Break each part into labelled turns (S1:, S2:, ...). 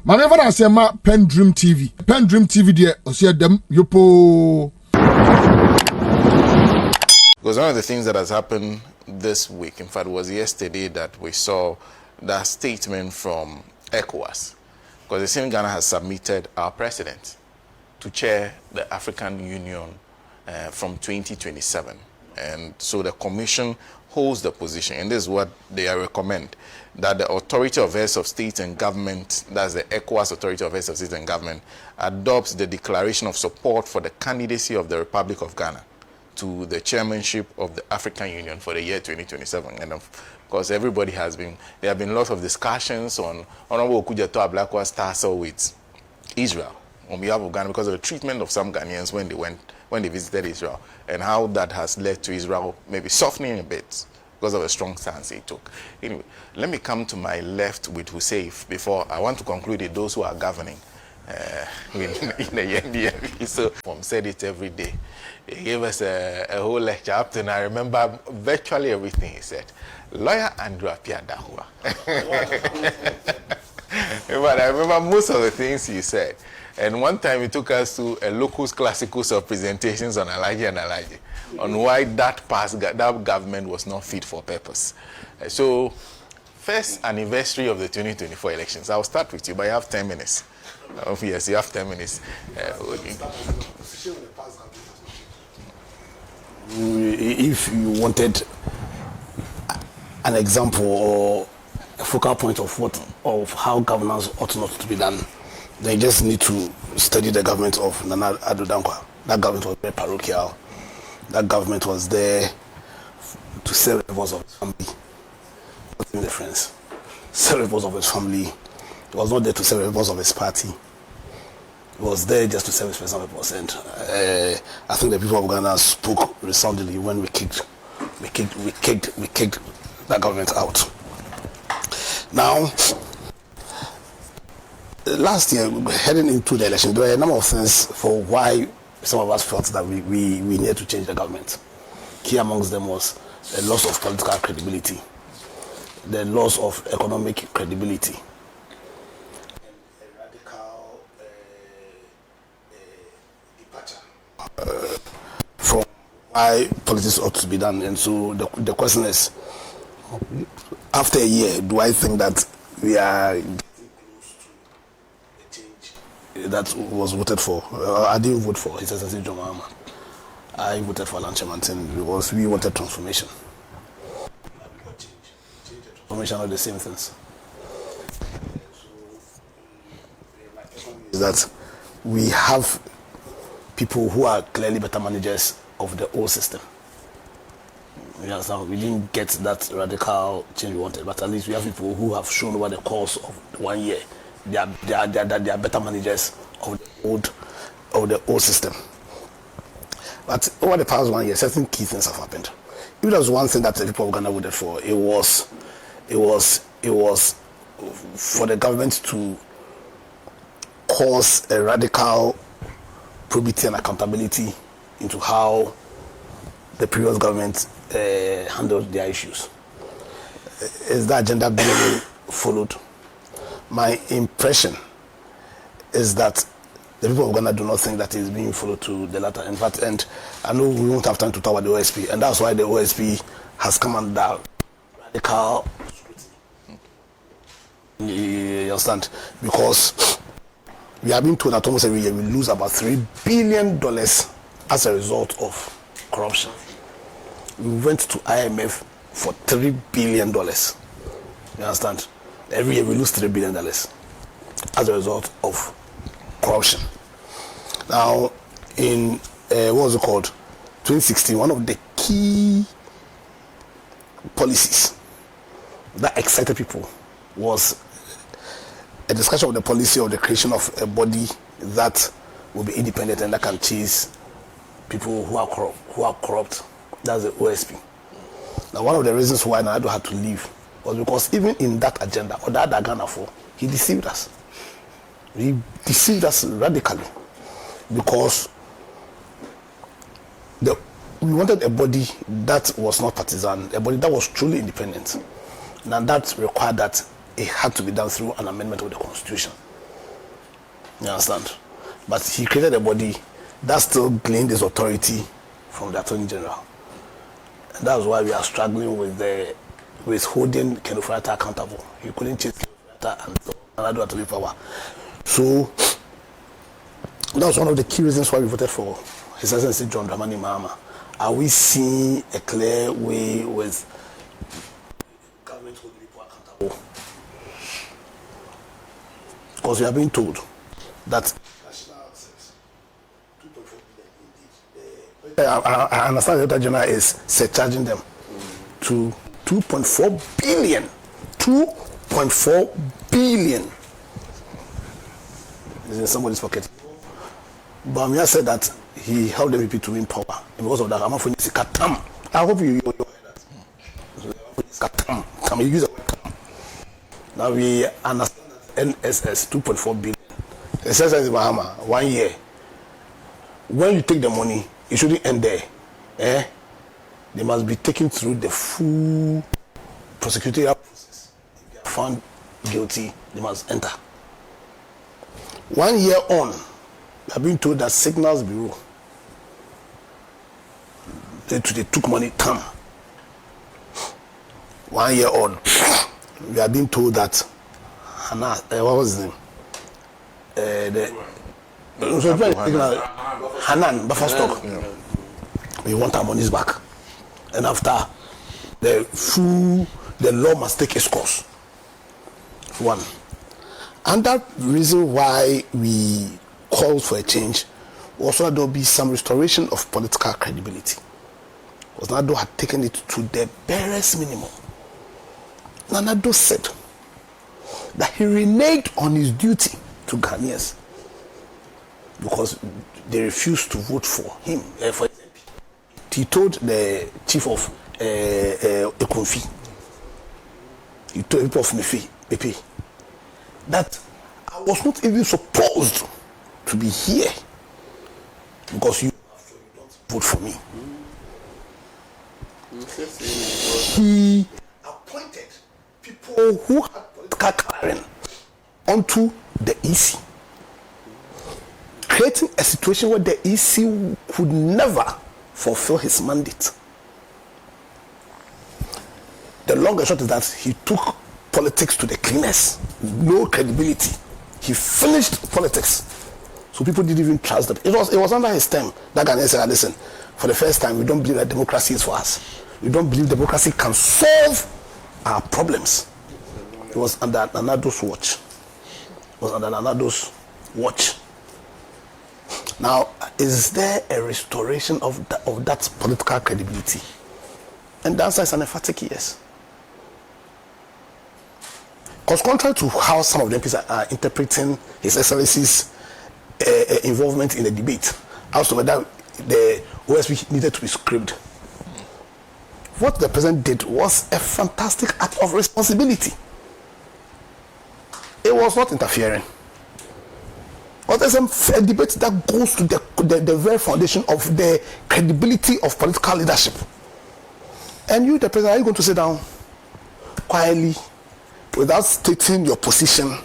S1: Manever I say ma PENDREAM TV. PENDREAM TV there, I see them yopo.
S2: Because one of the things that has happened this week, in fact, was yesterday that we saw that statement from ECOWAS. Because the same Ghana has submitted our president to chair the African Union from 2027. And so the commission holds the position, and this is what they recommend, that the Authority of Heads of State and Government, that's the ECOWAS Authority of Heads of State and Government, adopts the declaration of support for the candidacy of the Republic of Ghana to the chairmanship of the African Union for the year 2027. And of course, there have been lots of discussions on Honorable Okujato Ablakwa's tussle with Israel on behalf of Ghana because of the treatment of some Ghanaians when they visited Israel, and how that has led to Israel maybe softening a bit because of a strong stance he took. Anyway, let me come to my left with Husseif before I want to conclude it, those who are governing in the NDF. So, said it every day. He gave us a whole lecture up to now. I remember virtually everything he said. Lawyer Andrew Apiadahua. But I remember most of the things he said. And one time he took us to a locus classicus of presentations on Alaji and Alaji, on why that government was not fit for purpose. So, first anniversary of the 2024 elections. I'll start with you, but you have 10 minutes. Yes, you have 10 minutes.
S3: If you wanted an example or a focal point of how governance ought not to be done, they just need to study the government of Nana Addo Dankwa. That government was very parochial. That government was there to serve the voice of his family. What's the difference? Serve the voice of his family. He was not there to serve the voice of his party. He was there just to serve his personal purpose. And I think the people of Ghana spoke resoundingly when we kicked that government out. Now, last year, heading into the election, there were a number of things for why some of us felt that we needed to change the government. Key amongst them was the loss of political credibility, the loss of economic credibility, and a radical departure from why politics ought to be done. And so the question is, after a year, do I think that we are that was voted for? I didn't vote for His Excellency John Mahama. I voted for Alan Chemantin because we wanted transformation. Transformation are the same things. Is that we have people who are clearly better managers of the old system. We didn't get that radical change we wanted, but at least we have people who have shown over the course of 1 year they are better managers of the old system. But over the past 1 year, certain key things have happened. If there was one thing that the people of Ghana voted for, it was for the government to cause a radical probity and accountability into how the previous government handled their issues. Is that agenda being followed? My impression is that the people of Ghana do not think that it is being followed to the latter. In fact, and I know we won't have time to talk about the OSP, and that's why the OSP has come under radical scrutiny. You understand? Because we have been told that almost every year we lose about $3 billion as a result of corruption. We went to IMF for $3 billion. You understand? Every year we lose $3 billion as a result of corruption. Now, in 2016, one of the key policies that excited people was a discussion of the policy of the creation of a body that will be independent and that can chase people who are corrupt. That's the OSP. Now, one of the reasons why Nado had to leave was because even in that agenda, or that Ghana for, he deceived us. He deceived us radically because we wanted a body that was not partisan, a body that was truly independent. Now that required that it had to be done through an amendment of the Constitution. You understand? But he created a body that still gleaned his authority from the Attorney General. And that's why we are struggling with holding Kenufrata accountable. He couldn't chase Kenufrata and another to be power. So that was one of the key reasons why we voted for His Excellency John Dramani Mahama. Are we seeing a clear way with government holding people accountable? Because we are being told that national access, 2.4 billion indeed. I understand the General is surcharging them to 2.4 billion. 2.4 billion is in somebody's pocket. Bamia said that he helped the VP to win power. And because of that, I'm afraid it's katam. I hope you hear that. Katam. Can you use the word katam? Now we understand that NSS 2.4 billion. The sense is Mahama, 1 year. When you take the money, it shouldn't end there. They must be taken through the full prosecutorial process. If they are found guilty, they must enter. 1 year on, we are being told that Signals Bureau, they took money, come. 1 year on, we are being told that Hannah, what was his name? Hanan, buffer stock. We want our monies back. And after the law must take its course. One. And that reason why we called for a change was so that there will be some restoration of political credibility. Because Nado had taken it to the barest minimum. Nado said that he reneged on his duty to Ghanaians because they refused to vote for him. For example, he told the chief of Ekonfi, he told people of Mefe, that I was not even supposed to be here because you don't vote for me. He appointed people who had political clearance onto the EC, creating a situation where the EC could never fulfill his mandate. The long and short is that he took politics to the cleanest, no credibility. He finished politics, so people didn't even trust them. It was under his term that Ghanaians said, listen, for the first time, we don't believe that democracy is for us. We don't believe democracy can solve our problems. It was under Nanado's watch. It was under Nanado's watch. Now, is there a restoration of that political credibility? And the answer is an emphatic yes. Because contrary to how some of the MPs are interpreting His Excellency's involvement in the debate, as to whether the OSP needed to be scrapped, what the president did was a fantastic act of responsibility. It was not interfering. But there's a debate that goes to the very foundation of the credibility of political leadership. And you, the president, are you going to sit down quietly without stating your position?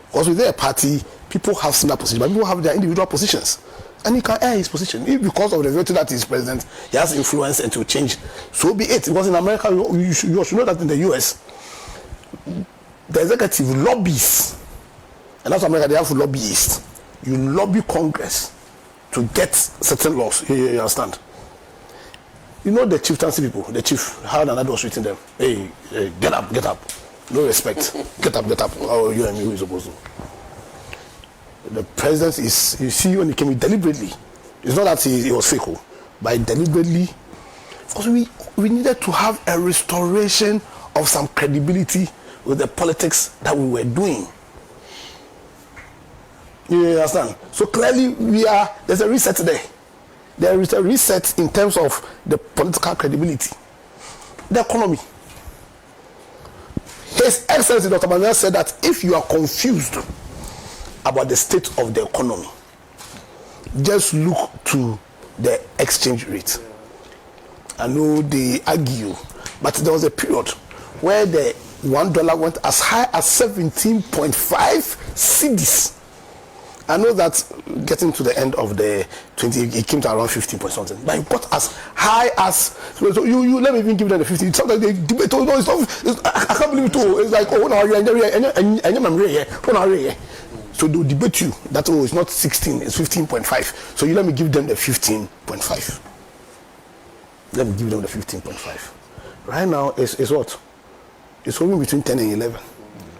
S3: Because within a party, people have similar positions, but people have their individual positions. And he can air his position. If because of the virtue that he's president, he has influence and to change, so be it. Because in America, you should know that in the US, the executive lobbies, and that's America, they have lobbyists. You lobby Congress to get certain laws. You understand? You know the chieftaincy people, the chief, how Nanado's was treating them. Hey, get up. No respect. Get up. Oh, you and me, who is supposed to? The president is, you see, when he came in deliberately, it's not that he was fake, but deliberately, because we needed to have a restoration of some credibility with the politics that we were doing. You understand? So clearly, there's a reset there. There is a reset in terms of the political credibility. The economy. His Excellency Dr. Manuel said that if you are confused about the state of the economy, just look to the exchange rate. I know they argue, but there was a period where the $1 went as high as 17.5 cedis. I know that getting to the end of the 20, it came to around 15 point something. But it got as high as, so you let me even give them the 50. Sometimes they debate, oh no, it's not, I can't believe it too. It's like, oh, no, so they'll debate you that, oh, it's not 16, it's 15.5. So you let me give them the 15.5. Let me give them the 15.5. Right now, it's what? It's hovering between 10 and 11.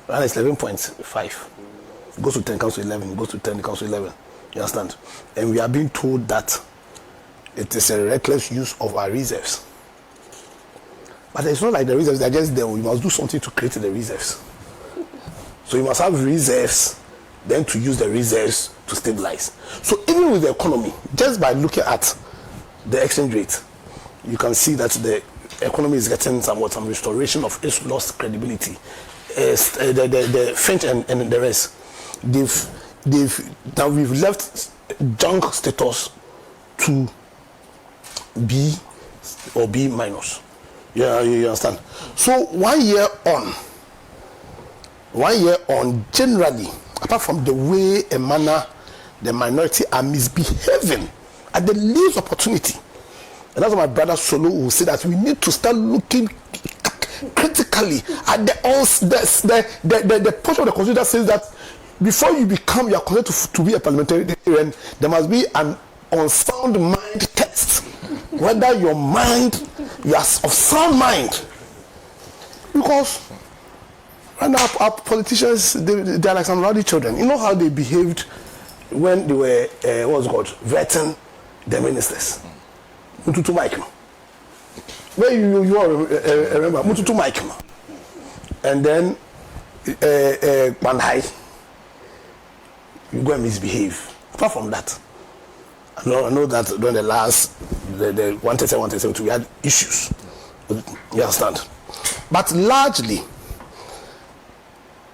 S3: Right now, it's 11.5. It goes to 10, comes to 11. It goes to 10, it comes to 11. You understand? And we are being told that it is a reckless use of our reserves. But it's not like the reserves, they're just there. We must do something to create the reserves. So you must have reserves, then to use the reserves to stabilize. So even with the economy, just by looking at the exchange rate, you can see that the economy is getting some restoration of its lost credibility. The French and the rest, we've left junk status to B or B minus. Yeah, you understand. So 1 year on, generally, apart from the way a manner the minority are misbehaving at the least opportunity. And that's why my brother Solo will say that we need to start looking critically at the portion of the constitution that says that before you are considered to be a parliamentarian, there must be an unsound mind test. Whether you are of sound mind. Because right now our politicians, they're like some rowdy children. You know how they behaved when they were, vetting the ministers. Mututu Mike. Where you all remember, Mututu Mike. And then, Manhai. You go and misbehave. Apart from that, I know that during the last, the 137, we had issues. You understand? But largely,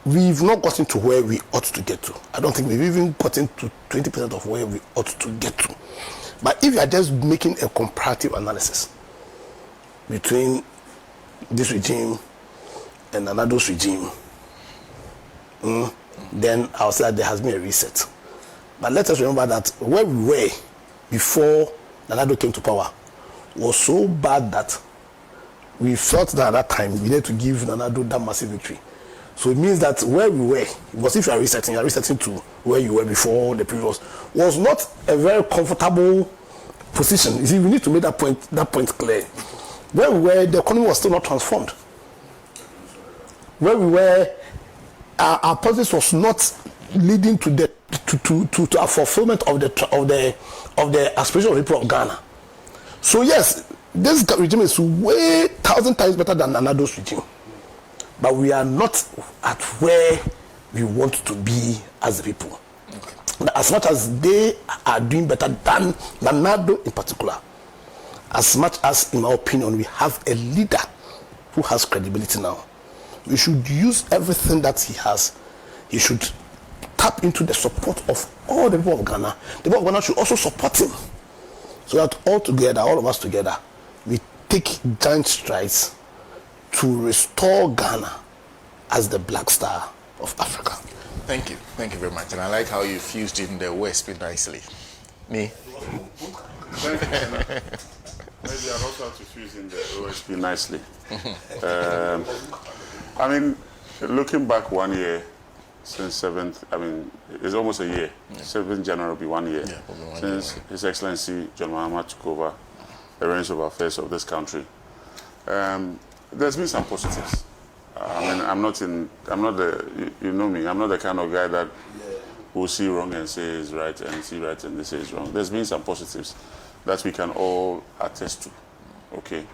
S3: we've not gotten to where we ought to get to. I don't think we've even gotten to 20% of where we ought to get to. But if you are just making a comparative analysis between this regime and Nanado's regime, then I'll say that there has been a reset. But let us remember that where we were before Nanado came to power was so bad that we felt that at that time we needed to give Nanado that massive victory. So it means that where we were, because if you are resetting to where you were before the previous, was not a very comfortable position. You see, we need to make that point clear. Where we were, the economy was still not transformed. Where we were, our politics was not leading to the to a fulfillment of the aspiration of the people of Ghana. So yes, this regime is way 1,000 times better than Nanado's regime. But we are not at where we want to be as a people. Okay. As much as they are doing better than Nanado in particular, as much as, in my opinion, we have a leader who has credibility now, we should use everything that he has. He should tap into the support of all the people of Ghana. The people of Ghana should also support him, so that all of us together, we take giant strides to restore Ghana as the black star of Africa.
S2: Thank you very much. And I like how you fused in the WSP nicely. Me?
S4: Maybe I also have to fuse in the OSP nicely. I mean, looking back 1 year since 7th, I mean, it's almost a year. 7th January will be 1 year since His Excellency John Mahama took over the reins of affairs of this country. There's been some positives. I mean, I'm not you know me, I'm not the kind of guy that will see wrong and say is right and see right and they say is wrong. There's been some positives that we can all attest to, okay?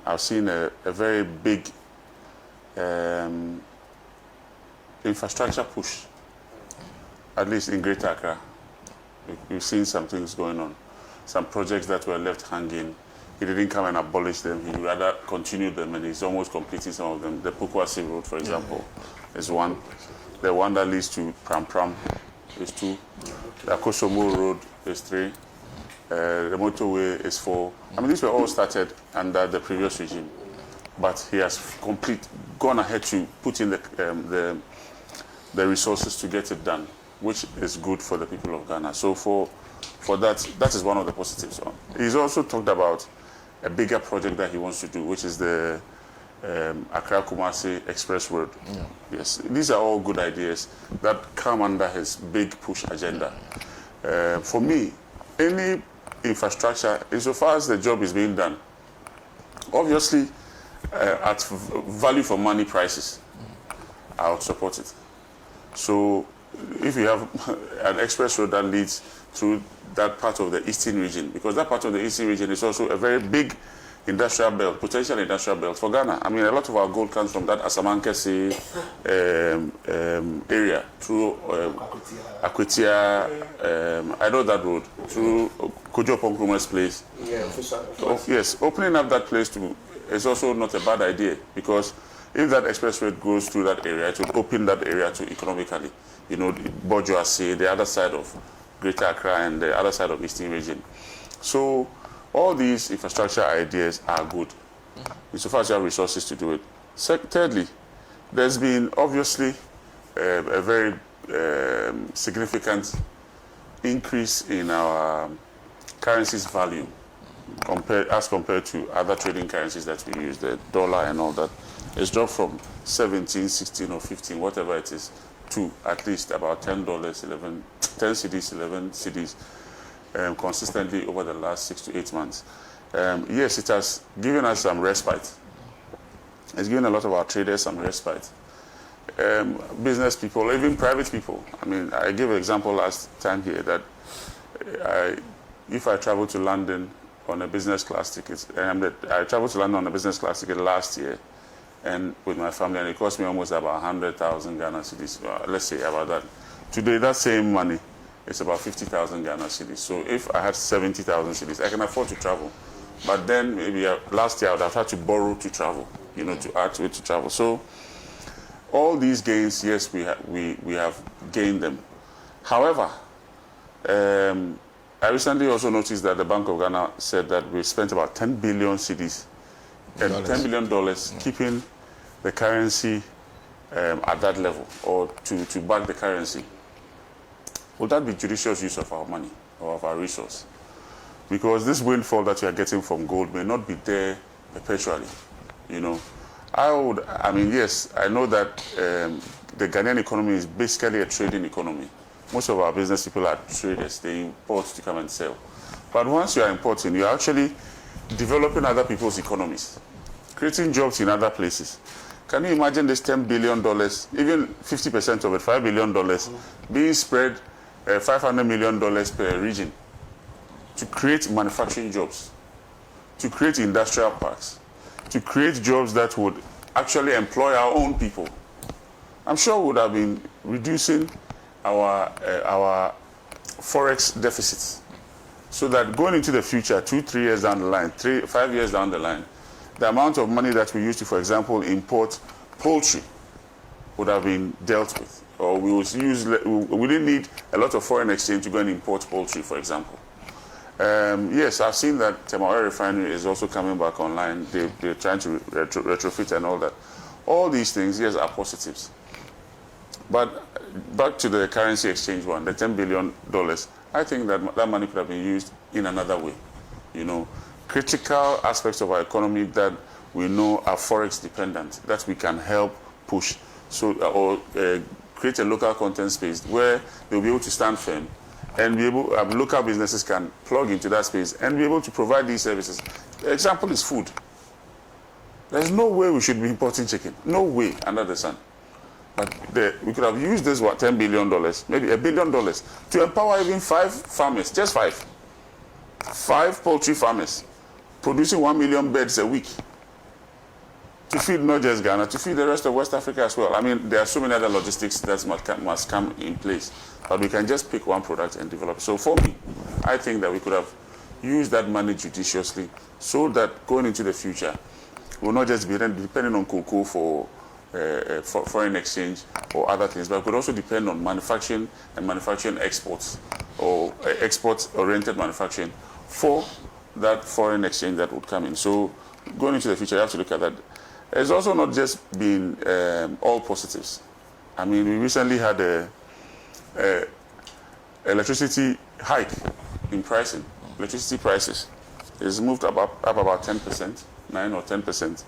S4: I've seen a very big infrastructure push, at least in Greater Accra. We've seen some things going on, some projects that were left hanging. He didn't come and abolish them. He rather continued them, and he's almost completing some of them. The Pukwasi Road, for example, is one. The one that leads to Pram is 2. The Akosomo Road is 3. The motorway is 4. I mean, these were all started under the previous regime, but he has gone ahead to put in the resources to get it done. which is good for the people of Ghana. So for that is one of the positives. He's also talked about a bigger project that he wants to do, which is the Accra-Kumasi Express Road. Yeah. Yes, these are all good ideas that come under his big push agenda. For me, any infrastructure, insofar as the job is being done, obviously at value for money prices, I would support it. So if you have an express road that leads through that part of the eastern region, because that part of the eastern region is also a very big industrial belt, potential industrial belt for Ghana. I mean, a lot of our gold comes from that Asamankese area through Akwetia, I know that road, through Kojo Ponkuma's place. Yes, opening up that place is also not a bad idea, because if that express road goes through that area, it will open that area to economically, you know, Bourgeoisie, the other side of Greater Accra and the other side of Eastern region. So all these infrastructure ideas are good, insofar as you have resources to do it. Thirdly, there's been obviously a very significant increase in our currency's value as compared to other trading currencies that we use, the dollar and all that. It's dropped from 17, 16 or 15, whatever it is, to at least about $10, 10 cedis, 11 cedis, consistently over the last 6 to 8 months. Yes, it has given us some respite. It's given a lot of our traders some respite. Business people, even private people. I mean, I gave an example last time here that if I travel to London on a business class ticket, I traveled to London on a business class ticket last year, and with my family, and it cost me almost about 100,000 Ghana cedis. Let's say about that. Today, that same money is about 50,000 Ghana cedis. So if I had 70,000 cedis, I can afford to travel. But then maybe last year I would have had to borrow to travel, you know, to add to it to travel. So all these gains, yes, we have gained them. However, I recently also noticed that the Bank of Ghana said that we spent about 10 billion cedis, $10 billion keeping the currency at that level, or to back the currency. Would that be judicious use of our money or of our resource? Because this windfall that you are getting from gold may not be there perpetually, you know. I mean, yes, I know that the Ghanaian economy is basically a trading economy. Most of our business people are traders. They import to come and sell. But once you are importing, you are actually developing other people's economies, creating jobs in other places. Can you imagine this $10 billion, even 50% of it, $5 billion, being spread $500 million per region to create manufacturing jobs, to create industrial parks, to create jobs that would actually employ our own people? I'm sure we would have been reducing our forex deficits, so that going into the future, 2-3 years down the line, 5 years down the line, the amount of money that we used to, for example, import poultry would have been dealt with, or we didn't need a lot of foreign exchange to go and import poultry, for example. Yes, I've seen that Temawe refinery is also coming back online. They're trying to retrofit and all that. All these things, yes, are positives. But back to the currency exchange one, the $10 billion, I think that money could have been used in another way. You know, critical aspects of our economy that we know are forex dependent, that we can help push, or create a local content space where they'll be able to stand firm, and be able, local businesses can plug into that space and be able to provide these services. The example is food. There's no way we should be importing chicken. No way under the sun. But we could have used this, $10 billion, maybe $1 billion, to empower even 5 farmers, just 5. 5 poultry farmers producing 1 million birds a week to feed not just Ghana, to feed the rest of West Africa as well. I mean, there are so many other logistics that must come in place, but we can just pick one product and develop. So for me, I think that we could have used that money judiciously, so that going into the future, we'll not just be depending on cocoa for foreign exchange or other things, but could also depend on manufacturing and manufacturing exports, or export-oriented manufacturing for that foreign exchange that would come in. So going into the future, you have to look at that. It's also not just been all positives. I mean, we recently had electricity hike in pricing. Electricity prices is moved up about 10%, 9 or 10%.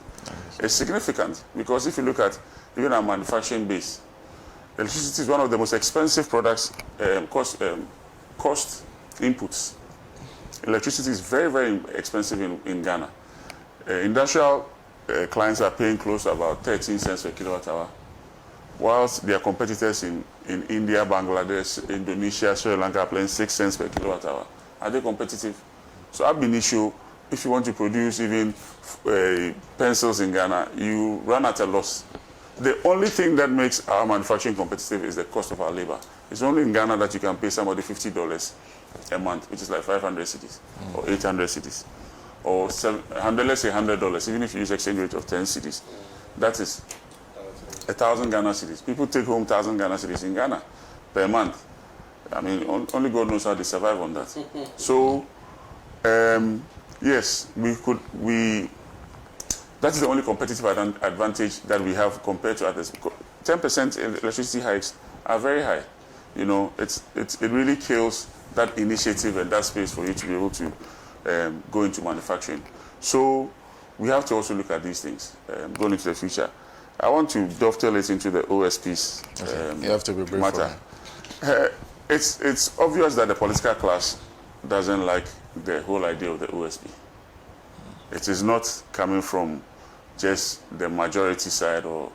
S4: It's significant because if you look at even our manufacturing base, electricity is one of the most expensive products, cost inputs. Electricity is very, very expensive in Ghana. Industrial clients are paying close to about 13 cents per kilowatt hour, whilst their competitors in India, Bangladesh, Indonesia, Sri Lanka are paying 6 cents per kilowatt hour. Are they competitive? So ab initio, if you want to produce even pencils in Ghana, you run at a loss. The only thing that makes our manufacturing competitive is the cost of our labor. It's only in Ghana that you can pay somebody $50 a month, which is like 500 cedis or 800 cedis, or let's say $100, even if you use exchange rate of 10 cedis. That is 1,000 Ghana cedis. People take home 1,000 Ghana cedis in Ghana per month. I mean, only God knows how they survive on that. So, yes, that's the only competitive advantage that we have compared to others. 10% electricity hikes are very high. You know, it really kills that initiative and that space for you to be able to go into manufacturing. So we have to also look at these things going into the future. I want to dovetail it into the OSP's
S2: you have to be brief
S4: matter. It's obvious that the political class doesn't like the whole idea of the OSP. It is not coming from just the majority side or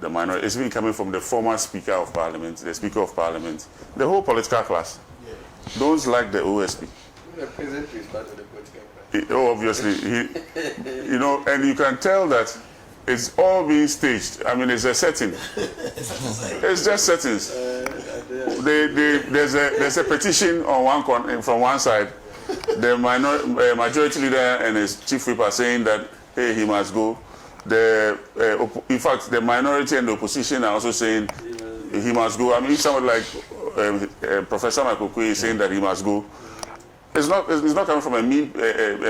S4: the minority. It's been coming from the former Speaker of Parliament, the Speaker of Parliament. The whole political class don't like the OSP.
S5: The president is part of the political class.
S4: Obviously, you know, and you can tell that it's all being staged. I mean, it's a setting. It's just settings. There's a petition on from one side. The majority leader and his chief whip are saying that, hey, he must go. In fact, the minority and the opposition are also saying he must go. I mean, if someone like Professor Michael Kwe is saying that he must go, it's not coming from a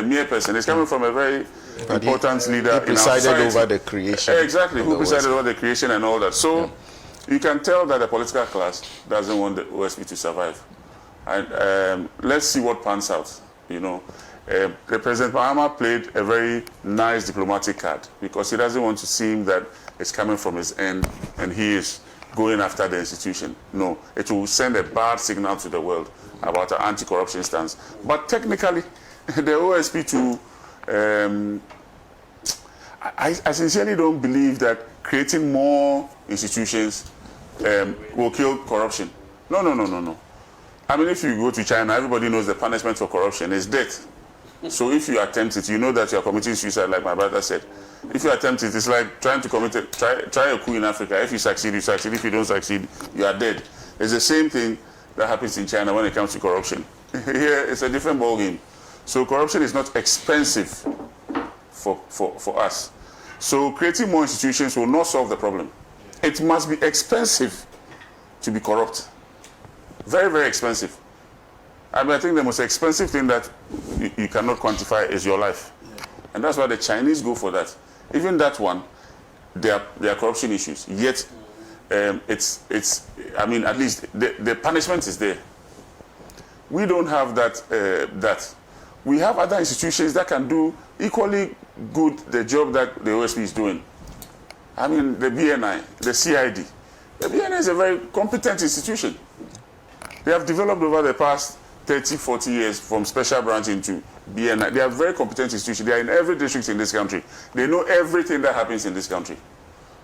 S4: mere person. It's coming from a very important leader.
S2: He presided over the creation.
S4: Exactly, who presided over the creation and all that. So you can tell that the political class doesn't want the OSP to survive. And let's see what pans out. You know, the President Mahama played a very nice diplomatic card because he doesn't want to seem that it's coming from his end and he is going after the institution. No, it will send a bad signal to the world about our anti-corruption stance. But technically, the OSP too, I sincerely don't believe that creating more institutions will kill corruption. No. I mean, if you go to China, everybody knows the punishment for corruption is death. So if you attempt it, you know that you're committing suicide, like my brother said. If you attempt it, it's like trying to try a coup in Africa. If you succeed, you succeed. If you don't succeed, you are dead. It's the same thing that happens in China when it comes to corruption. Here, it's a different ballgame. So corruption is not expensive for us. So creating more institutions will not solve the problem. It must be expensive to be corrupt. Very, very expensive. I mean, I think the most expensive thing that you cannot quantify is your life. And that's why the Chinese go for that. Even that one, there are corruption issues. Yet, I mean, at least the punishment is there. We don't have that. We have other institutions that can do equally good the job that the OSP is doing. I mean, the BNI, the CID. The BNI is a very competent institution. They have developed over the past 30, 40 years from special branch into BNI. They are very competent institutions. They are in every district in this country. They know everything that happens in this country.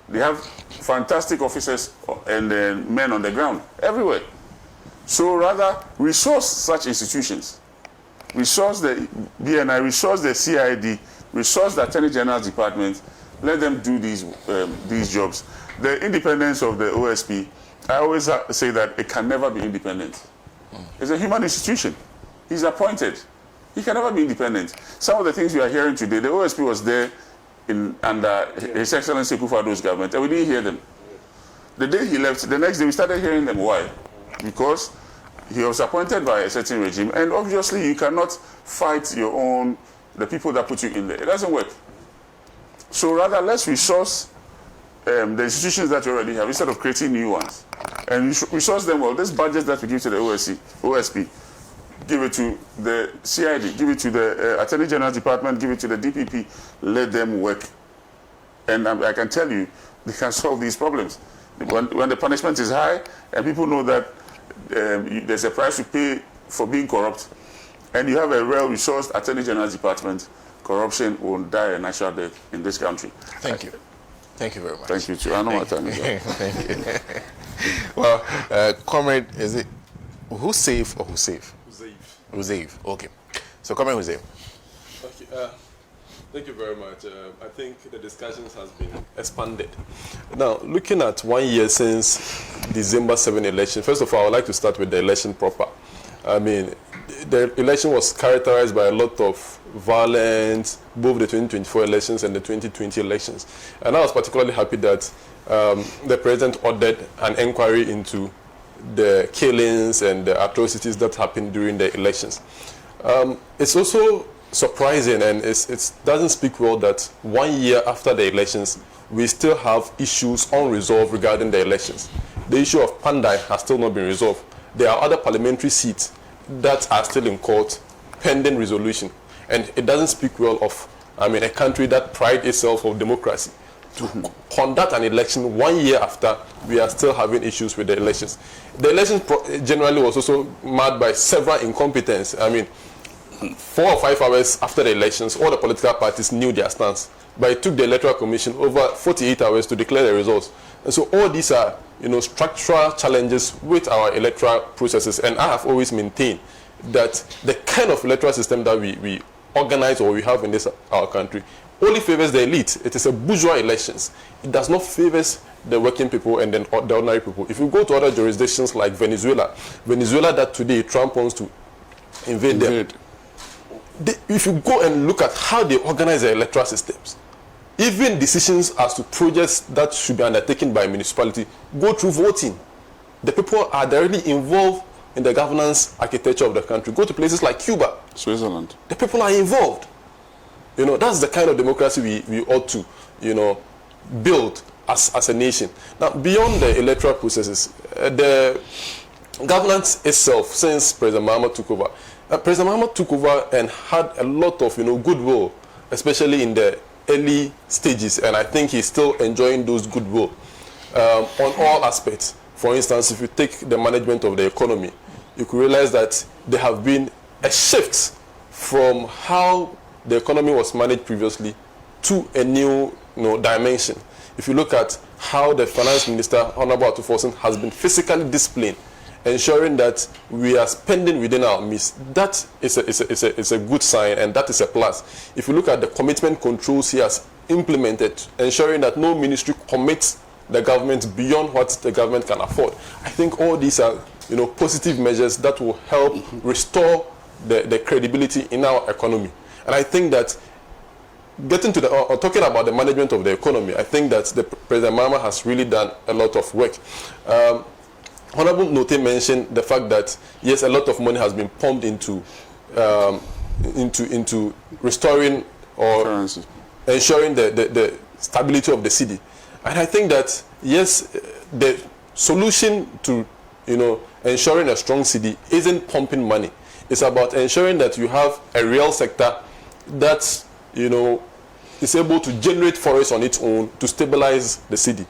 S4: They have fantastic officers and men on the ground everywhere. So rather, resource such institutions. Resource the BNI, resource the CID, resource the Attorney General's Department. Let them do these jobs. The independence of the OSP, I always say that it can never be independent. It's a human institution. He's appointed. He can never be independent. Some of the things we are hearing today, the OSP was there under His Excellency Akufo-Addo's government, and we didn't hear them. The day he left, the next day we started hearing them. Why? Because he was appointed by a certain regime, and obviously you cannot fight the people that put you in there. It doesn't work. So rather, let's resource the institutions that you already have instead of creating new ones. And we resource them well. This budget that we give to the OSP, give it to the CID, give it to the Attorney General's Department, give it to the DPP, let them work. And I can tell you, they can solve these problems. When the punishment is high, and people know that there's a price to pay for being corrupt, and you have a well-resourced Attorney General's Department, corruption won't die a natural death in this country.
S2: Thank you. Thank you very much.
S4: Thank you, too. I know my time is up.
S2: Thank you. Well, Comrade, is it Hussein or Hussein? Hussein. Okay. So, Comrade Hussein.
S6: Okay, thank you very much. I think the discussions has been expanded. Now, looking at 1 year since December 7 election, first of all, I would like to start with the election proper. I mean, the election was characterized by a lot of violence, both the 2024 elections and the 2020 elections. And I was particularly happy that the president ordered an inquiry into the killings and the atrocities that happened during the elections. It's also surprising, and it doesn't speak well that 1 year after the elections, we still have issues unresolved regarding the elections. The issue of Pandai has still not been resolved. There are other parliamentary seats that are still in court pending resolution. And it doesn't speak well of, a country that prides itself on democracy. To conduct an election 1 year after, we are still having issues with the elections. The elections generally was also marred by several incompetence. 4 or 5 hours after the elections, all the political parties knew their stance. But it took the Electoral Commission over 48 hours to declare the results. And so all these are, structural challenges with our electoral processes. And I have always maintained that the kind of electoral system that we organize or we have in our country only favors the elite. It is a bourgeois elections. It does not favor the working people and then the ordinary people. If you go to other jurisdictions like Venezuela that today Trump wants to invade them, if you go and look at how they organize their electoral systems, even decisions as to projects that should be undertaken by a municipality go through voting. The people are directly involved in the governance architecture of the country. Go to places like Cuba,
S4: Switzerland.
S6: The people are involved. That's the kind of democracy we ought to, build as a nation. Now, beyond the electoral processes, the governance itself, since President Mahama took over, President Mahama took over and had a lot of, goodwill, especially in the early stages, and I think he's still enjoying those goodwill on all aspects. For instance, if you take the management of the economy, you could realize that there have been a shift from how the economy was managed previously to a new dimension. If you look at how the finance minister, Honorable Atuforsen, has been physically disciplined, ensuring that we are spending within our means, that is a good sign, and that is a plus. If you look at the commitment controls he has implemented, ensuring that no ministry commits the government beyond what the government can afford, I think all these are positive measures that will help restore the credibility in our economy. And I think that getting to talking about the management of the economy, I think that the President Mahama has really done a lot of work. Honorable Note mentioned the fact that yes, a lot of money has been pumped into restoring or currency, ensuring the stability of the city. And I think that yes, the solution to ensuring a strong city isn't pumping money. It's about ensuring that you have a real sector that is able to generate forests on its own to stabilize the city.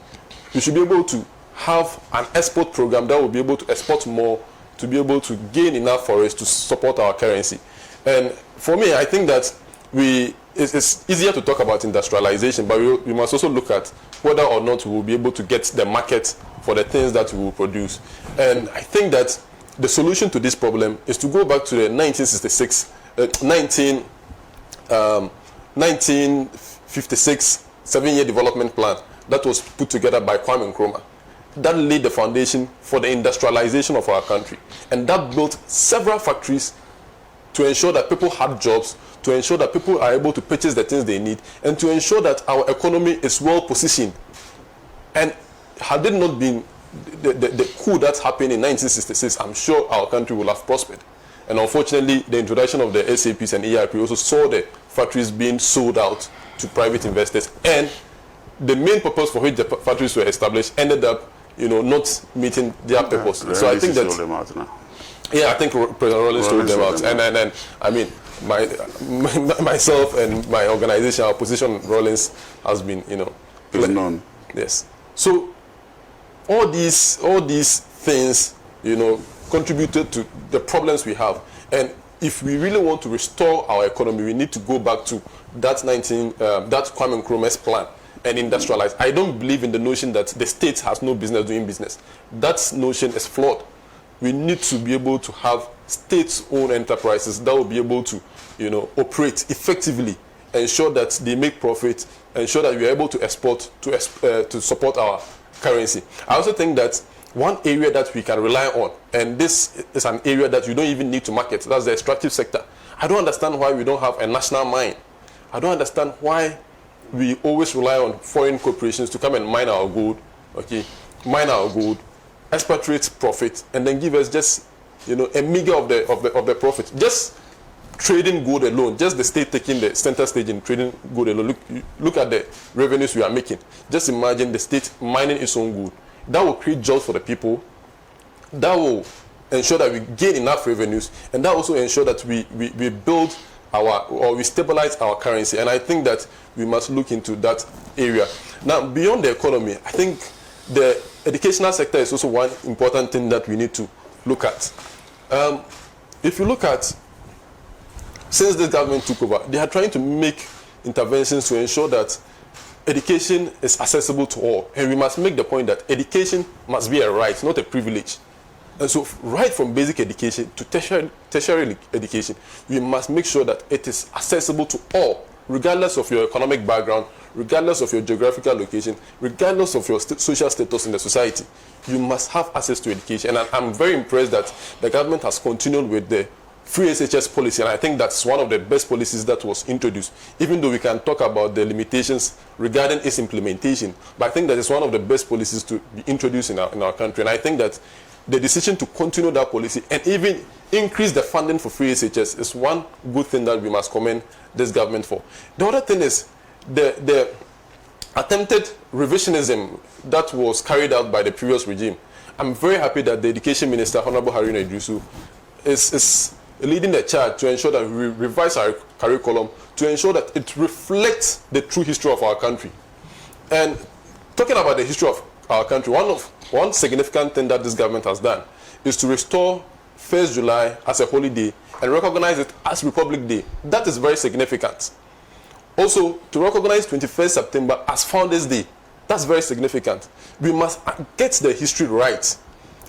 S6: You should be able to have an export program that will be able to export more, to be able to gain enough forests to support our currency. And for me, I think that it's easier to talk about industrialization, but we must also look at whether or not we will be able to get the market for the things that we will produce. And I think that the solution to this problem is to go back to the 1956 7-year development plan that was put together by Kwame Nkrumah. That laid the foundation for the industrialization of our country. And that built several factories to ensure that people had jobs, to ensure that people are able to purchase the things they need, and to ensure that our economy is well positioned. And had it not been the coup that happened in 1966, I'm sure our country would have prospered. And unfortunately, the introduction of the SAPs and ERP also saw the factories being sold out to private investors. And the main purpose for which the factories were established ended up not meeting their purpose. So I think that. Yeah, I think President Rawlings told them out, and I mean, myself and my organization, our position on Rawlings has been,
S4: is known.
S6: Yes. So all these things, contributed to the problems we have, and if we really want to restore our economy, we need to go back to that Kwame Nkrumah's plan and industrialize. I don't believe in the notion that the state has no business doing business. That notion is flawed. We need to be able to have state-owned enterprises that will be able to, operate effectively, ensure that they make profit, ensure that we are able to export to support our currency. I also think that one area that we can rely on, and this is an area that you don't even need to market, that's the extractive sector. I don't understand why we don't have a national mine. I don't understand why we always rely on foreign corporations to come and mine our gold, expatriate profit, and then give us just, a meager of the profit. Just trading gold alone, just the state taking the center stage in trading gold alone. Look at the revenues we are making. Just imagine the state mining its own gold. That will create jobs for the people. That will ensure that we gain enough revenues, and that also ensure that we build we stabilize our currency. And I think that we must look into that area. Now, beyond the economy, I think the educational sector is also one important thing that we need to look at. If you look at, since the government took over, they are trying to make interventions to ensure that education is accessible to all. And we must make the point that education must be a right, not a privilege. And so right from basic education to tertiary education, we must make sure that it is accessible to all, regardless of your economic background, regardless of your geographical location, regardless of your social status in the society. You must have access to education. And I'm very impressed that the government has continued with the free SHS policy, and I think that's one of the best policies that was introduced, even though we can talk about the limitations regarding its implementation. But I think that is one of the best policies to be introduced in our country. And I think that the decision to continue that policy and even increase the funding for free SHS is one good thing that we must commend this government for. The other thing is the attempted revisionism that was carried out by the previous regime. I'm very happy that the Education Minister, Honorable Haruna Iddrisu, is leading the charge to ensure that we revise our curriculum to ensure that it reflects the true history of our country. And talking about the history of our country, one significant thing that this government has done is to restore 1st July as a holiday and recognize it as Republic Day. That is very significant. Also, to recognize 21st September as Founders Day, that's very significant. We must get the history right,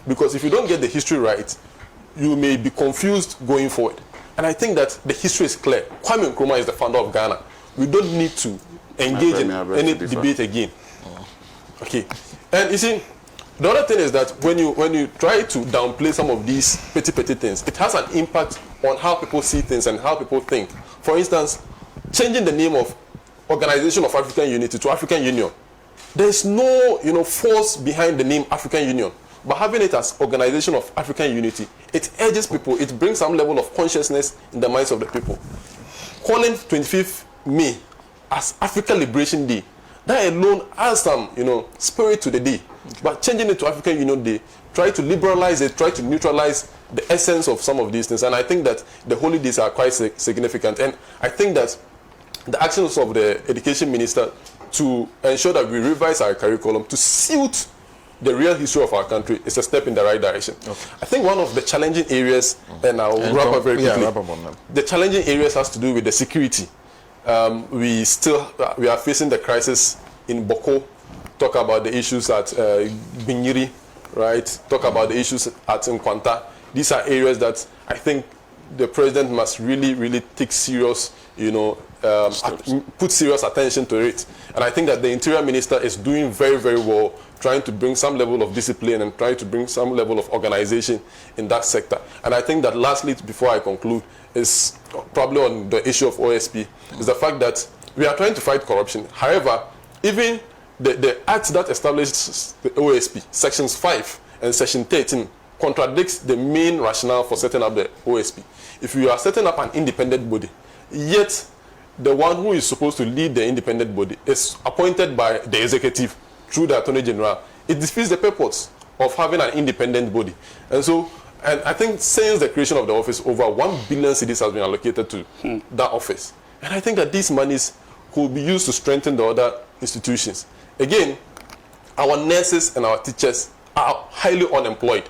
S6: because if you don't get the history right, you may be confused going forward. And I think that the history is clear. Kwame Nkrumah is the founder of Ghana. We don't need to engage in any debate again. Okay. And you see, the other thing is that when you try to downplay some of these petty things, it has an impact on how people see things and how people think. For instance, changing the name of Organization of African Unity to African Union. There's no force behind the name African Union. But having it as Organization of African Unity, it urges people, it brings some level of consciousness in the minds of the people. Calling 25th May as African Liberation Day, that alone adds some, spirit to the day. But changing it to African Union Day, try to liberalize it, try to neutralize the essence of some of these things. And I think that the holidays are quite significant. And I think that the actions of the Education Minister to ensure that we revise our curriculum to suit the real history of our country is a step in the right direction. Okay. I think one of the challenging areas, and I'll wrap up very quickly,
S2: wrap up on them. The
S6: challenging areas has to do with the security. We are facing the crisis in Boko. Talk about the issues at Binyiri, right? Talk about the issues at Nkwanta. These are areas that I think the president must really take serious, put serious attention to it. And I think that the Interior Minister is doing very well, trying to bring some level of discipline and trying to bring some level of organization in that sector. And I think that lastly, before I conclude, is probably on the issue of OSP, is the fact that we are trying to fight corruption. However, even the act that establishes the OSP, Sections 5 and Section 13, contradicts the main rationale for setting up the OSP. If you are setting up an independent body, yet the one who is supposed to lead the independent body is appointed by the executive through the Attorney General, it defeats the purpose of having an independent body. And so, and I think since the creation of the office, over 1 billion cedis has been allocated to that office. And I think that these monies could be used to strengthen the other institutions. Again, our nurses and our teachers are highly unemployed.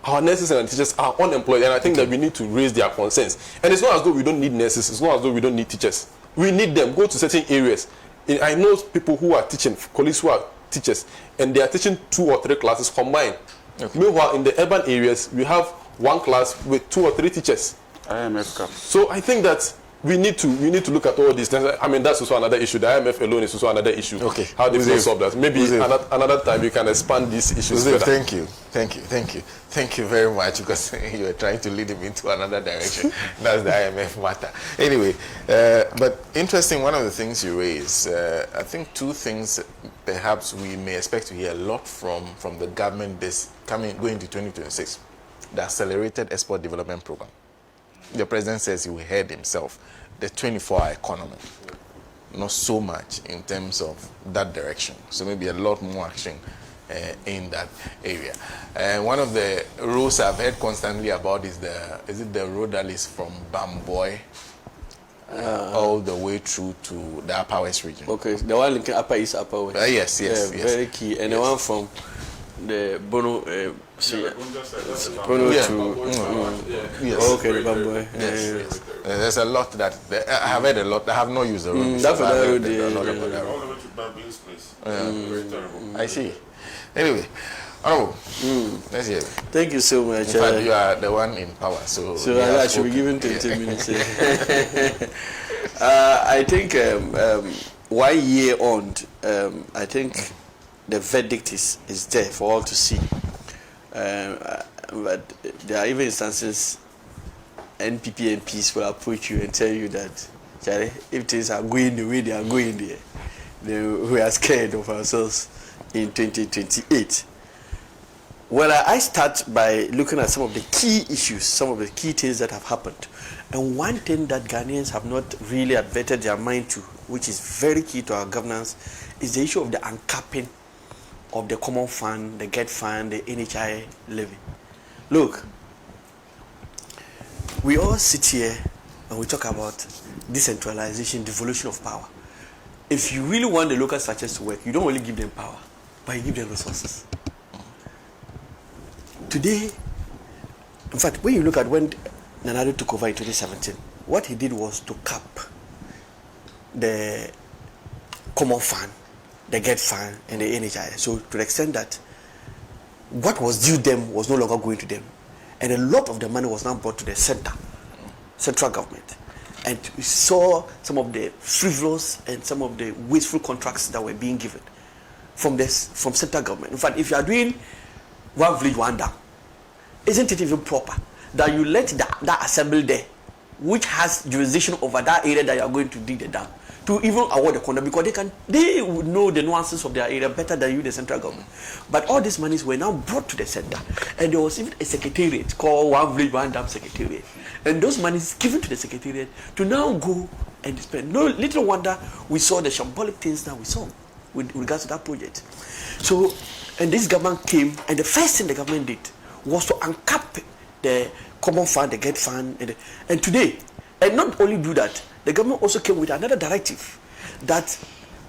S6: Our nurses and teachers are unemployed, and I think that we need to raise their concerns. And it's not as though we don't need nurses, it's not as though we don't need teachers. We need them. Go to certain areas. I know people who are teaching, colleagues who are teachers, and they are teaching 2 or 3 classes combined. Okay. Meanwhile, in the urban areas, we have 1 class with 2 or 3 teachers.
S4: IMF cap.
S6: So I think that we need to look at all these things. I mean, that's also another issue. The IMF alone is also another issue.
S2: Okay.
S6: How do we solve that? Maybe another time you can expand these issues further.
S2: Thank you very much, because you are trying to lead him into another direction. That's the IMF matter. Anyway, but interesting, one of the things you raise, I think 2 things perhaps we may expect to hear a lot from the government going to 2026. The Accelerated Export Development Program. The president says he will head himself. The 24-hour economy. Not so much in terms of that direction. So maybe a lot more action in that area. And one of the roads I've heard constantly about is the road that is from Bamboy all the way through to the Upper West region.
S7: Okay, the one linking Upper East, Upper West.
S2: Yes.
S7: Very key. And the one from the Bono,
S2: Bono
S7: yes. Okay, the Bamboy.
S2: Yes. There's a lot that I have heard a lot. I have not used the road.
S7: That's
S2: all
S7: the road.
S4: All the way to Bambi's place. Very terrible.
S2: I see. Anyway, let's hear it.
S7: Thank you so much.
S2: In fact, you are the one in power, so
S7: I should be given 20 minutes. I think 1 year on, I think the verdict is there for all to see. But there are even instances NPP MPs will approach you and tell you that, Charlie, if things are going the way they are going there, then we are scared of ourselves in 2028. Well, I start by looking at some of the key issues, some of the key things that have happened. And one thing that Ghanaians have not really adverted their mind to, which is very key to our governance, is the issue of the uncapping of the common fund, the GET fund, the NHI levy. Look, we all sit here and we talk about decentralization, devolution of power. If you really want the local structures to work, you don't only give them power, but you give them resources. Today, in fact, when you look at when Nanado took over in 2017, what he did was to cap the common fund, the GET fund, and the NHI. So to the extent that what was due them was no longer going to them. And a lot of the money was now brought to the central government. And we saw some of the frivolous and some of the wasteful contracts that were being given from central government. In fact, if you are doing one village, one dam, isn't it even proper that you let that assembly there, which has jurisdiction over that area that you are going to dig the dam, to even award the contract, because they would know the nuances of their area better than you, the central government. But all these monies were now brought to the center, and there was even a secretariat called One Village, One Dam Secretariat, and those monies given to the secretariat to now go and spend. No little wonder we saw the shambolic things that we saw with regards to that project. So, and this government came, and the first thing the government did was to uncap the common fund, the GET fund, and today, and not only do that, the government also came with another directive that,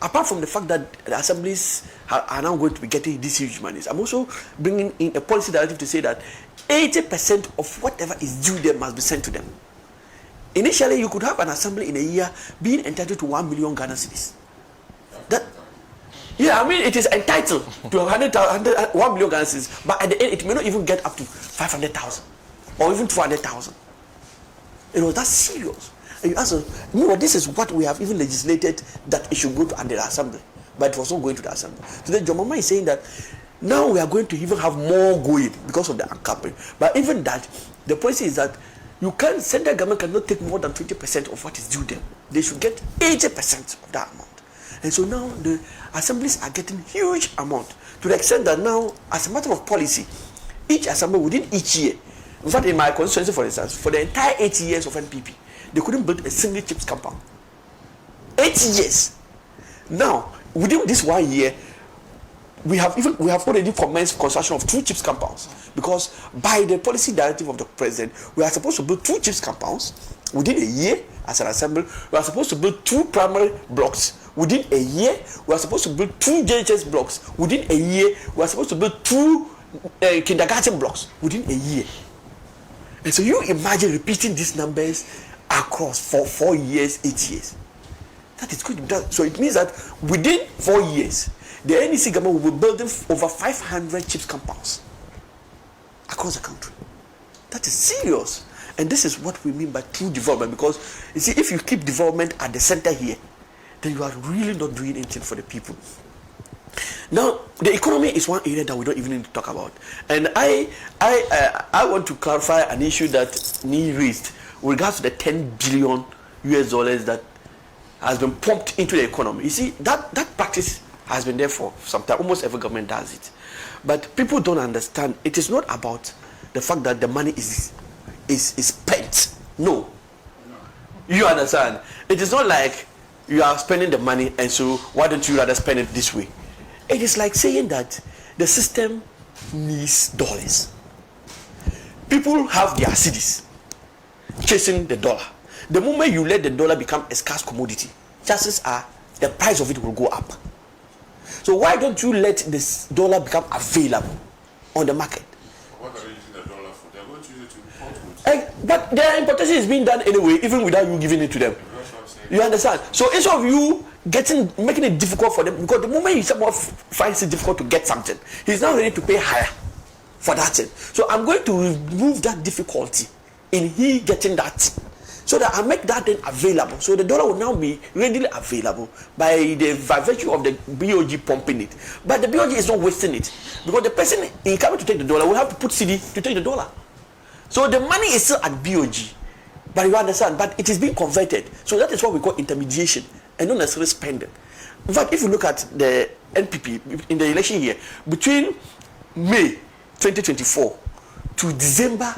S7: apart from the fact that the assemblies are now going to be getting these huge monies, I'm also bringing in a policy directive to say that 80% of whatever is due them must be sent to them. Initially, you could have an assembly in a year being entitled to 1 million Ghana cedis. It is entitled to 1 million Ghana cedis, but at the end, it may not even get up to 500,000 or even 200,000. It was that serious. And you ask us, this is what we have even legislated that it should go to the assembly, but it was not going to the assembly. Today, John Mahama is saying that now we are going to even have more going because of the uncapping. But even that, the policy is that central government cannot take more than 20% of what is due them. They should get 80% of that amount. And so now the assemblies are getting huge amount, to the extent that now, as a matter of policy, each assembly within each year, in fact, in my constituency, for instance, for the entire 8 years of NPP, they couldn't build a single chips compound. 8 years. Now, within this 1 year, we have already commenced construction of 2 chips compounds, because by the policy directive of the president, we are supposed to build 2 chips compounds within a year as an assembly. We are supposed to build 2 primary blocks within a year. We are supposed to build 2 JHS blocks within a year. We are supposed to build 2 kindergarten blocks within a year. And so you imagine repeating these numbers across for 4 years, 8 years. That is good. So it means that within 4 years, the NEC government will be building over 500 chips compounds across the country. That is serious. And this is what we mean by true development, because you see, if you keep development at the center here, then you are really not doing anything for the people. Now, the economy is one area that we don't even need to talk about. And I want to clarify an issue that Nee raised with regards to the $10 billion that has been pumped into the economy. You see, that practice has been there for some time. Almost every government does it. But people don't understand. It is not about the fact that the money is spent. No. You understand? It is not like you are spending the money and so why don't you rather spend it this way? It is like saying that the system needs dollars. People have their cedis chasing the dollar. The moment you let the dollar become a scarce commodity, chances are the price of it will go up. So why don't you let this dollar become available on the market?
S4: What are they using the dollar for? They're going to use it to import goods.
S7: But their importation is being done anyway, even without you giving it to them. You understand? So instead of you making it difficult for them, because the moment someone finds it difficult to get something, he's now ready to pay higher for that thing. So I'm going to remove that difficulty in he getting that, so that I make that then available. So the dollar will now be readily available by virtue of the BOG pumping it. But the BOG is not wasting it, because the person in coming to take the dollar will have to put CD to take the dollar. So the money is still at BOG. But you understand, but it is being converted. So that is what we call intermediation and not necessarily spending. In fact, if you look at the NPP in the election year, between May 2024 to December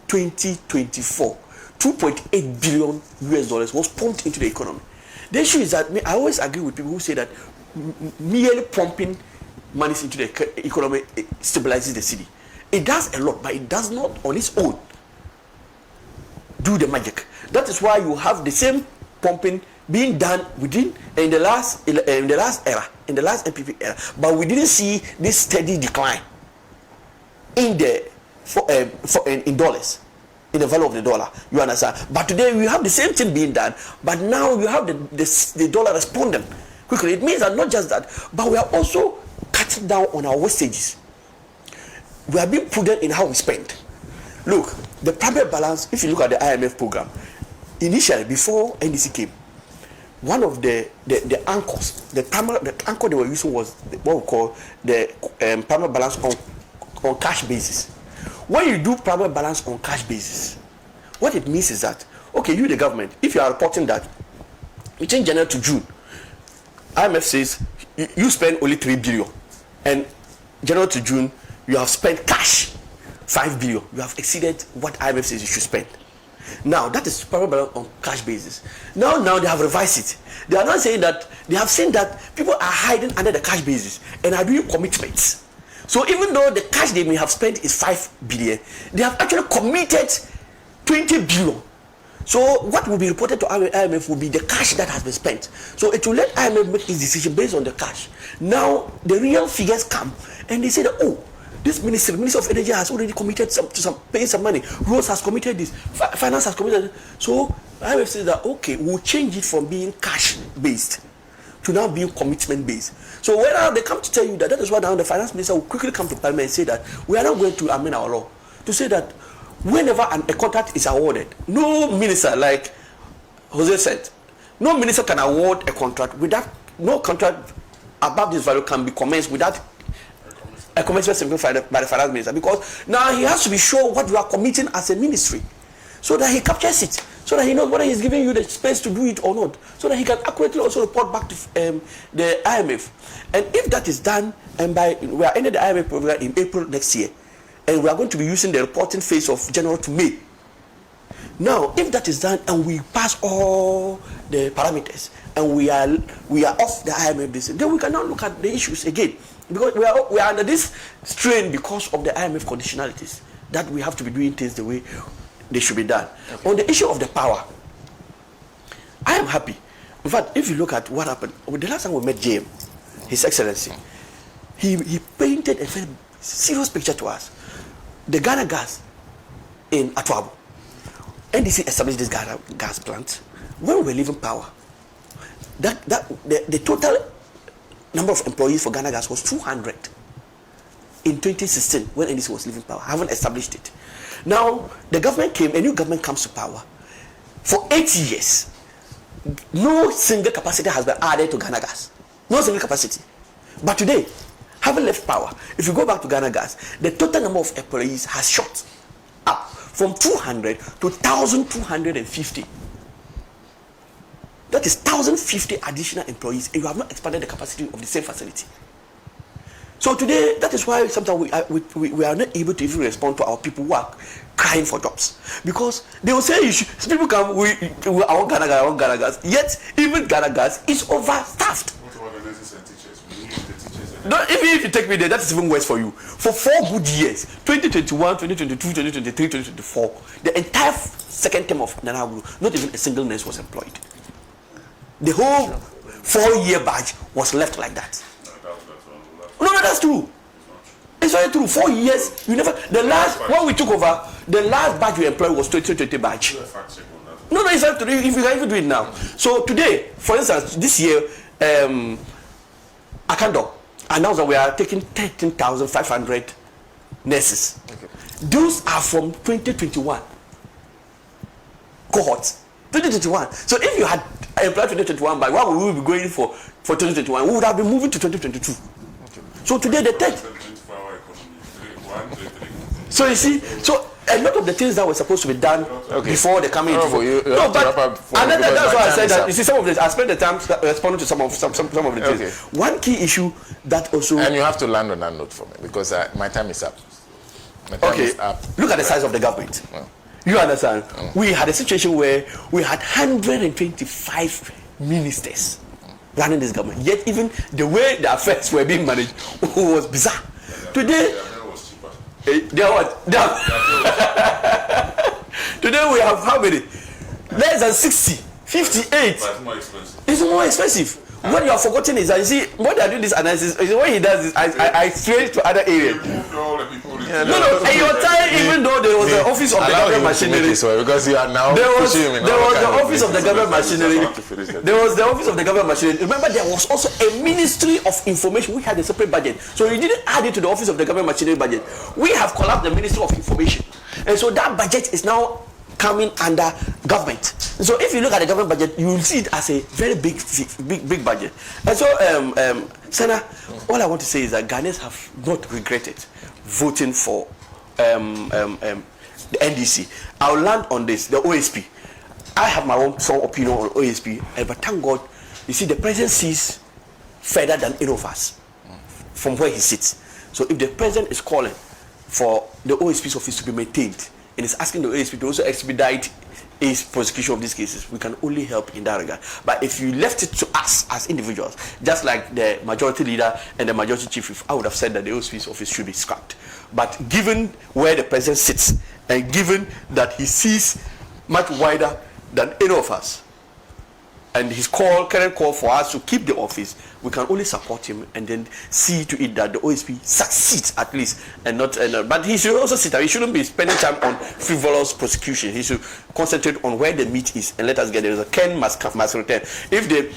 S7: 2024, $2.8 billion was pumped into the economy. The issue is that I always agree with people who say that merely pumping money into the economy stabilizes the city. It does a lot, but it does not on its own do the magic. That is why you have the same pumping being done in the last NPP era, but we didn't see this steady decline in in dollars, in the value of the dollar. You understand? But today we have the same thing being done, but now you have the dollar responding quickly. It means that not just that, but we are also cutting down on our wastages. We are being prudent in how we spend. Look, the primary balance, if you look at the IMF program, initially, before NDC came, one of the anchors, the anchor they were using was what we call the primary balance on cash basis. When you do primary balance on cash basis, what it means is that, okay, you the government, if you are reporting that between January to June, IMF says you spend only 3 billion, and January to June, you have spent cash 5 billion. You have exceeded what IMF says you should spend. Now that is probably on cash basis. Now they have revised it. They are not saying that, they have seen that people are hiding under the cash basis and are doing commitments. So even though the cash they may have spent is 5 billion, they have actually committed 20 billion. So what will be reported to IMF will be the cash that has been spent. So it will let IMF make its decision based on the cash. Now the real figures come and they say that, oh, this Ministry of Energy has already committed paying some money. Roads has committed this. Finance has committed this. So IMF says that, okay, we'll change it from being cash-based to now being commitment-based. So when they come to tell you that is why now the finance minister will quickly come to parliament and say that we are not going to amend our law to say that whenever a contract is awarded, no minister, like Jose said, no minister can award a contract without, no contract above this value can be commenced without a commencement certificate by the finance minister, because now he has to be sure what you are committing as a ministry, so that he captures it, so that he knows whether he's giving you the space to do it or not, so that he can accurately also report back to the IMF. And if that is done, and we are ending the IMF program in April next year, and we are going to be using the reporting phase of January to May. Now, if that is done and we pass all the parameters and we are off the IMF, then we can now look at the issues again. because we are under this strain because of the IMF conditionalities that we have to be doing things the way they should be done. Okay. On the issue of the power, I am happy. In fact, if you look at what happened, the last time we met JM, His Excellency, he painted a very serious picture to us. The Ghana gas in Atwabo, NDC established this Ghana gas plant when we were leaving power. The total number of employees for Ghana gas was 200 in 2016 when NDC was leaving power. I haven't established it. Now the government came, a new government comes to power. For 8 years, no single capacity has been added to Ghana gas. No single capacity. But today, having left power, if you go back to Ghana gas, the total number of employees has shot up from 200 to 1,250. That is 1,050 additional employees, and you have not expanded the capacity of the same facility. So today, that is why sometimes we are not able to even respond to our people who are crying for jobs, because they will say people come, I want Ghana gas, yet even Ghana gas is overstaffed.
S4: What about the nurses and teachers? We need the teachers.
S7: No, even if you take me there, that is even worse for you. For 4 good years, 2021, 2022, 2023, 2024, the entire second term of Nana Agulu, not even a single nurse was employed. The whole 4-year batch was left like that. No, that's true. It's very true. 4 years, you never. The last when we took over, the last batch we employed was 2020 batch. No, it's not true. If you can even do it now. So today, for instance, this year, Akando announced that we are taking 13,500 nurses. Okay. Those are from 2021 cohorts. 2021. So if you had employed 2021, by what we will be going for 2021, we would have been moving to 2022. Okay. So today the third. So you see, so a lot of the things that were supposed to be done before they come into no, but that's why I said that. You see, some of this I spent the time responding to some of the things. Okay. One key issue that also, and
S2: you have to land on that note for me because my time is up. My time is up.
S7: Look at the size of the government. Well, you understand? We had a situation where we had 125 ministers running this government. Yet even the way the affairs were being managed was bizarre. Today, today we have how many? Less than 60, 58.
S4: But it's more expensive.
S7: It's more expensive. What you are forgetting is that, you see, when they are doing this analysis, when he does this, I switch to other areas. No, and your time, even though there was the office of the government machinery,
S2: because you are now
S7: there was the office of the government machinery. There was the office of the government machinery. Remember, there was also a ministry of information. We had a separate budget, so you didn't add it to the office of the government machinery budget. We have collapsed the ministry of information, and so that budget is now coming under government. So if you look at the government budget, you will see it as a very big budget. And so, Senator, all I want to say is that Ghanaians have not regretted voting for the NDC. I'll land on this, the OSP. I have my own strong opinion on OSP, but thank God, you see, the president sees further than any of us from where he sits. So if the president is calling for the OSP's office to be maintained, and is asking the OSP to also expedite his prosecution of these cases, we can only help in that regard. But if you left it to us as individuals, just like the majority leader and the majority chief, I would have said that the OSP's office should be scrapped. But given where the president sits, and given that he sees much wider than any of us, and his current call for us to keep the office, we can only support him and then see to it that the OSP succeeds at least, and not. But he should also sit. He shouldn't be spending time on frivolous prosecution. He should concentrate on where the meat is and let us get there. A Ken must return. If the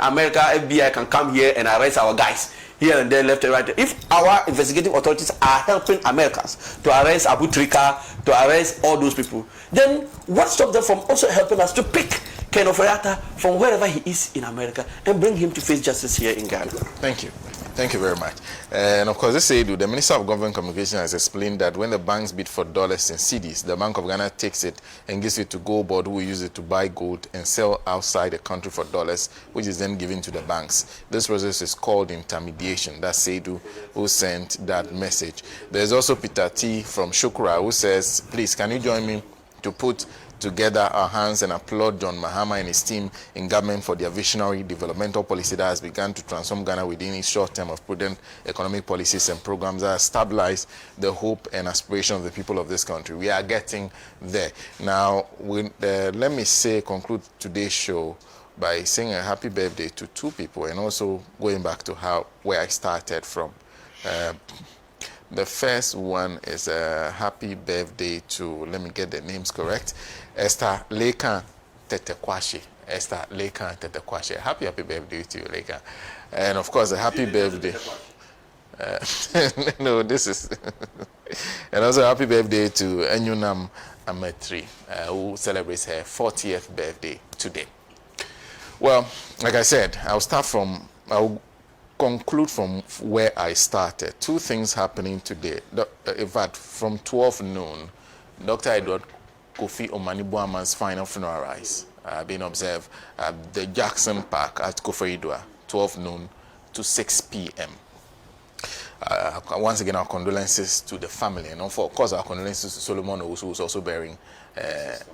S7: America FBI can come here and arrest our guys here and there, left and right. If our investigative authorities are helping Americans to arrest Abu Trika, to arrest all those people, then what stops them from also helping us to pick Ken Oferiatta from wherever he is in America and bring him to face justice here in Ghana?
S2: Thank you. Thank you very much. And of course, this Seidu, the Minister of Government Communication, has explained that when the banks bid for dollars and cedis, the Bank of Ghana takes it and gives it to Gold Board, who will use it to buy gold and sell outside the country for dollars, which is then given to the banks. This process is called intermediation. That's Seidu who sent that message. There's also Peter T. from Shukra who says, please, can you join me to put together our hands and applaud John Mahama and his team in government for their visionary developmental policy that has begun to transform Ghana within its short term of prudent economic policies and programs that have stabilized the hope and aspiration of the people of this country. We are getting there. Now, let me conclude today's show by saying a happy birthday to two people and also going back to where I started from. The first one is a happy birthday to, let me get the names correct, Esther Lekan Tetekwashi. Esther Lekan Tetekwashi. Happy birthday to you, Lekan. And of course, a happy birthday. No, this is... And also a happy birthday to Enyunam Ametri, who celebrates her 40th birthday today. Well, like I said, I'll conclude from where I started. Two things happening today. In fact, from 12 noon, Dr. Edward Kofi Omanibuama's final funeral rites being observed at the Jackson Park at Koforidua, 12 noon to 6 p.m. Once again, our condolences to the family, and of course, our condolences to Solomon, who was also bearing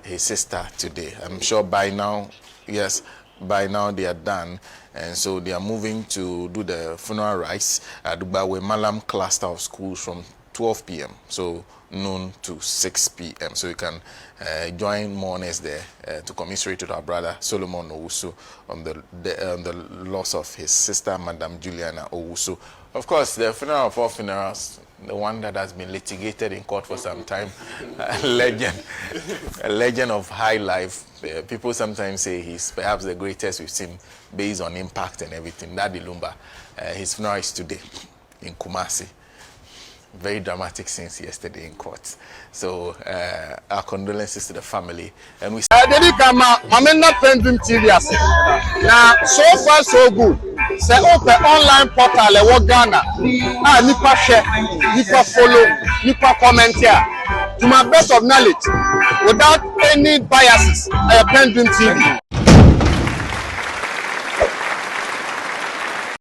S2: his sister today. I'm sure by now, by now they are done, and so they are moving to do the funeral rites at the Dubawe Malam cluster of schools from 12 p.m. so noon to 6 p.m. So you can join mourners there to commiserate with our brother Solomon Owusu on the loss of his sister, Madam Juliana Owusu. Of course, the funeral of all funerals, the one that has been litigated in court for some time, a legend of high life. People sometimes say he's perhaps the greatest we've seen based on impact and everything. Daddy Lumba, his funeral is today in Kumasi. Very dramatic scenes yesterday in court. So our condolences to the family. And we
S8: PENDREAM TV. Now, so far so good. Say open online portal e Ghana. Nipa share, nipa follow, nipa comment here. To my best of knowledge, without any biases, PENDREAM TV.